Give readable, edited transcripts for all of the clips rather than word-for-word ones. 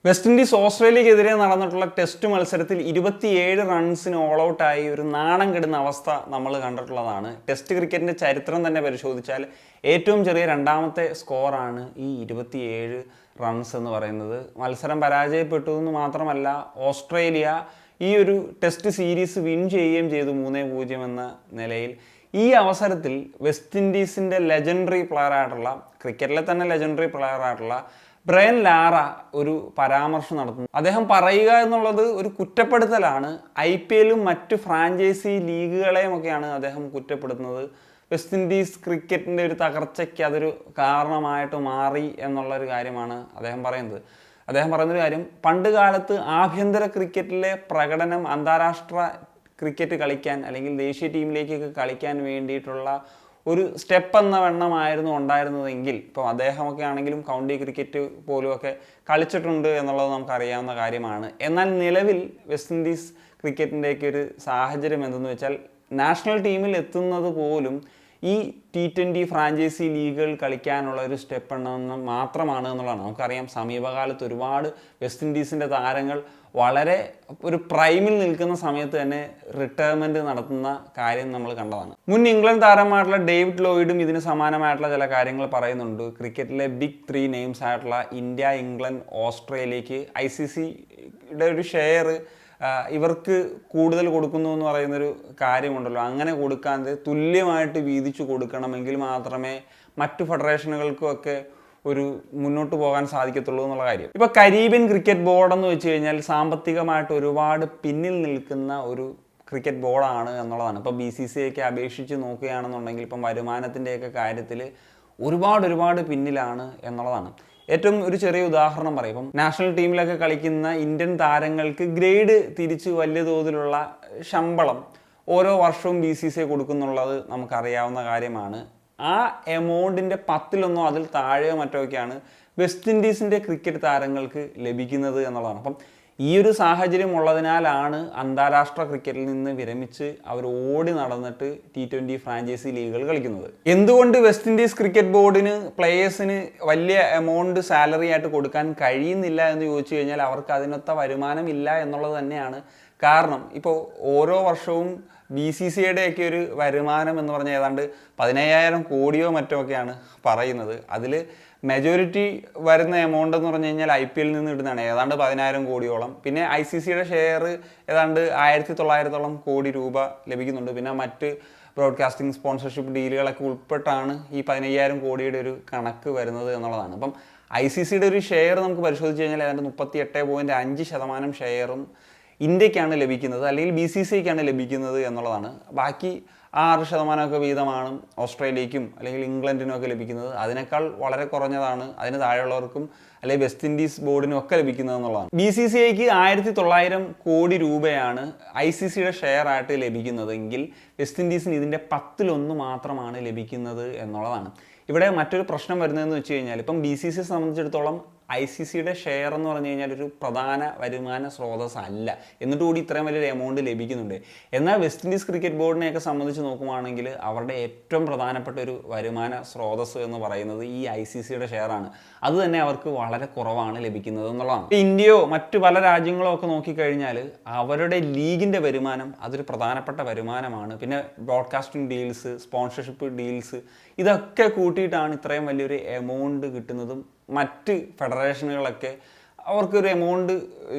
West Indies ഓസ്ട്രേലിയക്കെതിരെ നടന്നിട്ടുള്ള test മത്സരത്തിൽ 27 റൺസിന് ഓൾ ഔട്ടായി ഒരു നാണം കെടുന്ന അവസ്ഥ നമ്മൾ കണ്ടിട്ടുള്ളതാണ്. ടെസ്റ്റ് ക്രിക്കറ്റിൻ്റെ ചരിത്രം തന്നെ പരിശോധിച്ചാൽ ഏറ്റവും ചെറിയ രണ്ടാമത്തെ സ്കോറാണ് ഈ 27 റൺസ് എന്ന് പറയുന്നത്. മത്സരം പരാജയപ്പെട്ടു എന്ന് മാത്രമല്ല, ഓസ്ട്രേലിയ ഈ ഒരു ടെസ്റ്റ് സീരീസ് വിൻ ചെയ്യുകയും ചെയ്തു 3-0 എന്ന നിലയിൽ. ഈ അവസരത്തിൽ വെസ്റ്റ് ഇൻഡീസിൻ്റെ ലെജൻഡറി പ്ലെയറായിട്ടുള്ള, ക്രിക്കറ്റിലെ തന്നെ ലെജൻഡറി പ്ലെയറായിട്ടുള്ള ബ്രയൻ ലാറ ഒരു പരാമർശം നടത്തുന്നു. അദ്ദേഹം പറയുക എന്നുള്ളത് ഒരു കുറ്റപ്പെടുത്തലാണ്. IPL-ഉം മറ്റ് ഫ്രാഞ്ചൈസി ലീഗുകളെയും ഒക്കെയാണ് അദ്ദേഹം കുറ്റപ്പെടുത്തുന്നത്. വെസ്റ്റ് ഇൻഡീസ് ക്രിക്കറ്റിൻ്റെ ഒരു തകർച്ചയ്ക്ക് അതൊരു കാരണമായിട്ട് മാറി എന്നുള്ളൊരു കാര്യമാണ് അദ്ദേഹം പറയുന്നത്. അദ്ദേഹം പറയുന്നൊരു കാര്യം, പണ്ട് കാലത്ത് ആഭ്യന്തര ക്രിക്കറ്റിലെ പ്രകടനം അന്താരാഷ്ട്ര ക്രിക്കറ്റ് കളിക്കാൻ അല്ലെങ്കിൽ ദേശീയ ടീമിലേക്കൊക്കെ കളിക്കാൻ വേണ്ടിയിട്ടുള്ള ഒരു സ്റ്റെപ്പ് എന്ന വണ്ണമായിരുന്നു ഉണ്ടായിരുന്നതെങ്കിൽ, ഇപ്പോൾ അദ്ദേഹമൊക്കെ ആണെങ്കിലും കൗണ്ടി ക്രിക്കറ്റ് പോലുമൊക്കെ കളിച്ചിട്ടുണ്ട് എന്നുള്ളത് നമുക്കറിയാവുന്ന കാര്യമാണ്. എന്നാൽ നിലവിൽ വെസ്റ്റ് ഇൻഡീസ് ക്രിക്കറ്റിൻ്റെയൊക്കെ ഒരു സാഹചര്യം എന്തെന്ന് വെച്ചാൽ, നാഷണൽ ടീമിൽ എത്തുന്നത് പോലും ഈ T20 ഫ്രാഞ്ചൈസി ലീഗുകൾ കളിക്കാനുള്ള ഒരു സ്റ്റെപ്പ് എണ്ണമെന്ന് മാത്രമാണ് എന്നുള്ളതാണ്. നമുക്കറിയാം, സമീപകാലത്ത് ഒരുപാട് വെസ്റ്റ് ഇൻഡീസിൻ്റെ താരങ്ങൾ വളരെ ഒരു പ്രൈമിൽ നിൽക്കുന്ന സമയത്ത് തന്നെ റിട്ടയർമെൻറ്റ് നടത്തുന്ന കാര്യം നമ്മൾ കണ്ടതാണ്. മുൻ ഇംഗ്ലണ്ട് താരമായിട്ടുള്ള ഡേവിഡ് ലോയിഡും ഇതിന് സമാനമായിട്ടുള്ള ചില കാര്യങ്ങൾ പറയുന്നുണ്ട്. ക്രിക്കറ്റിലെ ബിഗ് 3 നെയിംസ് ആയിട്ടുള്ള ഇന്ത്യ, ഇംഗ്ലണ്ട്, ഓസ്ട്രേലിയക്ക് ICCയുടെ ഒരു ഷെയർ ഇവർക്ക് കൂടുതൽ കൊടുക്കുന്നു എന്ന് പറയുന്നൊരു കാര്യമുണ്ടല്ലോ. അങ്ങനെ കൊടുക്കാതെ തുല്യമായിട്ട് വീതിച്ചു കൊടുക്കണമെങ്കിൽ മാത്രമേ മറ്റു ഫെഡറേഷനുകൾക്കുമൊക്കെ ഒരു മുന്നോട്ട് പോകാൻ സാധിക്കത്തുള്ളൂ എന്നുള്ള കാര്യം. ഇപ്പോൾ കരീബിയൻ ക്രിക്കറ്റ് ബോർഡ് എന്ന് വെച്ച് കഴിഞ്ഞാൽ സാമ്പത്തികമായിട്ട് ഒരുപാട് പിന്നിൽ നിൽക്കുന്ന ഒരു ക്രിക്കറ്റ് ബോർഡാണ് എന്നുള്ളതാണ്. ഇപ്പോൾ BCCIക്ക് അപേക്ഷിച്ച് നോക്കുകയാണെന്നുണ്ടെങ്കിൽ ഇപ്പം വരുമാനത്തിൻ്റെയൊക്കെ കാര്യത്തിൽ ഒരുപാട് പിന്നിലാണ് എന്നുള്ളതാണ്. ഏറ്റവും ഒരു ചെറിയ ഉദാഹരണം പറയും, ഇപ്പം നാഷണൽ ടീമിലൊക്കെ കളിക്കുന്ന ഇന്ത്യൻ താരങ്ങൾക്ക് ഗ്രേഡ് തിരിച്ച് വലിയ തോതിലുള്ള ശമ്പളം ഓരോ വർഷവും BCCI കൊടുക്കുന്നുള്ളത് നമുക്കറിയാവുന്ന കാര്യമാണ്. ആ എമൗണ്ടിൻ്റെ 10-1 അതിൽ താഴെയോ മറ്റൊക്കെയാണ് വെസ്റ്റ് ഇൻഡീസിൻ്റെ ക്രിക്കറ്റ് താരങ്ങൾക്ക് ലഭിക്കുന്നത് എന്നുള്ളതാണ്. അപ്പം ഈ ഒരു സാഹചര്യം ഉള്ളതിനാലാണ് അന്താരാഷ്ട്ര ക്രിക്കറ്റിൽ നിന്ന് വിരമിച്ച് അവർ ഓടി നടന്നിട്ട് T20 ഫ്രാഞ്ചൈസി ലീഗുകൾ കളിക്കുന്നത്. എന്തുകൊണ്ട് വെസ്റ്റ് ഇൻഡീസ് ക്രിക്കറ്റ് ബോർഡിന് പ്ലേയേഴ്സിന് വലിയ എമൗണ്ട് സാലറി ആയിട്ട് കൊടുക്കാൻ കഴിയുന്നില്ല എന്ന് ചോദിച്ചു കഴിഞ്ഞാൽ, അവർക്ക് അതിനൊത്ത വരുമാനം ഇല്ല എന്നുള്ളത് തന്നെയാണ് കാരണം. ഇപ്പോൾ ഓരോ വർഷവും BCCIയുടെയൊക്കെ ഒരു വരുമാനം എന്ന് പറഞ്ഞാൽ ഏതാണ്ട് 15,000 കോടിയോ മറ്റോ ഒക്കെയാണ് പറയുന്നത്. അതിൽ മെജോറിറ്റി വരുന്ന എമൗണ്ട് എന്ന് പറഞ്ഞു കഴിഞ്ഞാൽ IPL നിന്ന് ഇടുന്നതാണ്, ഏതാണ്ട് 10,000 കോടിയോളം. പിന്നെ ICCയുടെ ഷെയർ ഏതാണ്ട് 1,900 കോടി രൂപ ലഭിക്കുന്നുണ്ട്. പിന്നെ മറ്റ് ബ്രോഡ്കാസ്റ്റിംഗ് സ്പോൺസർഷിപ്പ് ഡീലുകളൊക്കെ ഉൾപ്പെട്ടാണ് ഈ 15,000 കോടിയുടെ ഒരു കണക്ക് വരുന്നത് എന്നുള്ളതാണ്. അപ്പം ICCയുടെ ഒരു ഷെയർ നമുക്ക് പരിശോധിച്ച് കഴിഞ്ഞാൽ ഏതാണ്ട് 38.5% ഷെയറും ഇന്ത്യക്കാണ് ലഭിക്കുന്നത്, അല്ലെങ്കിൽ BCCIക്കാണ് ലഭിക്കുന്നത് എന്നുള്ളതാണ്. ബാക്കി 6% വീതമാണ് ഓസ്ട്രേലിയക്കും അല്ലെങ്കിൽ ഇംഗ്ലണ്ടിനും ഒക്കെ ലഭിക്കുന്നത്. അതിനേക്കാൾ വളരെ കുറഞ്ഞതാണ് അതിന് താഴെയുള്ളവർക്കും അല്ലെങ്കിൽ വെസ്റ്റ് ഇൻഡീസ് ബോർഡിനും ഒക്കെ ലഭിക്കുന്നത് എന്നുള്ളതാണ്. BCCIക്ക് 1,900 കോടി രൂപയാണ് ICCയുടെ ഷെയർ ആയിട്ട് ലഭിക്കുന്നതെങ്കിൽ വെസ്റ്റ് ഇൻഡീസിന് ഇതിൻ്റെ 10-1 മാത്രമാണ് ലഭിക്കുന്നത് എന്നുള്ളതാണ്. ഇവിടെ മറ്റൊരു പ്രശ്നം വരുന്നതെന്ന് വെച്ച് കഴിഞ്ഞാൽ, ഇപ്പം BCCയെ സംബന്ധിച്ചിടത്തോളം ICCയുടെ ഷെയർ എന്ന് പറഞ്ഞു കഴിഞ്ഞാൽ ഒരു പ്രധാന വരുമാന സ്രോതസ് അല്ല, എന്നിട്ട് കൂടി ഇത്രയും വലിയൊരു എമൗണ്ട് ലഭിക്കുന്നുണ്ട്. എന്നാൽ വെസ്റ്റ് ഇൻഡീസ് ക്രിക്കറ്റ് ബോർഡിനെയൊക്കെ സംബന്ധിച്ച് നോക്കുകയാണെങ്കിൽ അവരുടെ ഏറ്റവും പ്രധാനപ്പെട്ട ഒരു വരുമാന സ്രോതസ് എന്ന് പറയുന്നത് ഈ ICCയുടെ ഷെയറാണ്. അത് തന്നെ അവർക്ക് വളരെ കുറവാണ് ലഭിക്കുന്നത് എന്നുള്ളതാണ്. ഇന്ത്യയോ മറ്റു പല രാജ്യങ്ങളോ ഒക്കെ നോക്കിക്കഴിഞ്ഞാൽ അവരുടെ ലീഗിൻ്റെ വരുമാനം അതൊരു പ്രധാനപ്പെട്ട വരുമാനമാണ്. പിന്നെ ബ്രോഡ്കാസ്റ്റിംഗ് ഡീൽസ്, സ്പോൺസർഷിപ്പ് ഡീൽസ്, ഇതൊക്കെ കൂട്ടിയിട്ടാണ് ഇത്രയും വലിയൊരു എമൗണ്ട് കിട്ടുന്നതും മറ്റ് ഫെഡറേഷനുകളൊക്കെ അവർക്കൊരു എമൗണ്ട്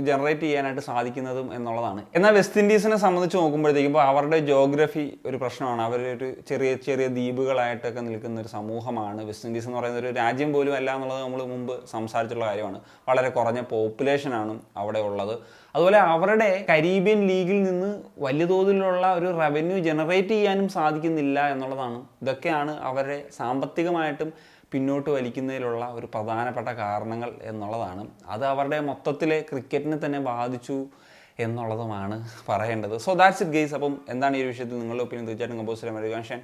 ജനറേറ്റ് ചെയ്യാനായിട്ട് സാധിക്കുന്നതും എന്നുള്ളതാണ്. എന്നാൽ വെസ്റ്റ് ഇൻഡീസിനെ സംബന്ധിച്ച് നോക്കുമ്പോഴത്തേക്കും ഇപ്പോൾ അവരുടെ ജോഗ്രഫി ഒരു പ്രശ്നമാണ്. അവരൊരു ചെറിയ ദ്വീപുകളായിട്ടൊക്കെ നിൽക്കുന്ന ഒരു സമൂഹമാണ്. വെസ്റ്റ് ഇൻഡീസ് എന്ന് പറയുന്ന ഒരു രാജ്യം പോലും അല്ല എന്നുള്ളത് നമ്മൾ മുമ്പ് സംസാരിച്ചുള്ള കാര്യമാണ്. വളരെ കുറഞ്ഞ പോപ്പുലേഷനാണ് അവിടെ ഉള്ളത്. അതുപോലെ അവരുടെ കരീബിയൻ ലീഗിൽ നിന്ന് വലിയ തോതിലുള്ള ഒരു റവന്യൂ ജനറേറ്റ് ചെയ്യാനും സാധിക്കുന്നില്ല എന്നുള്ളതാണ്. ഇതൊക്കെയാണ് അവരെ സാമ്പത്തികമായിട്ടും പിന്നോട്ട് വലിക്കുന്നതിലുള്ള ഒരു പ്രധാനപ്പെട്ട കാരണങ്ങൾ എന്നുള്ളതാണ്. അത് അവരുടെ മൊത്തത്തിലെ ക്രിക്കറ്റിനെ തന്നെ ബാധിച്ചു എന്നുള്ളതുമാണ് പറയേണ്ടത്. So that's it guys. അപ്പം എന്താണ് ഈ വിഷയത്തിൽ നിങ്ങളുടെ ഒപ്പീനിയൻ തീർച്ചയായിട്ടും കമ്പോസ് ചെയ്യാൻ.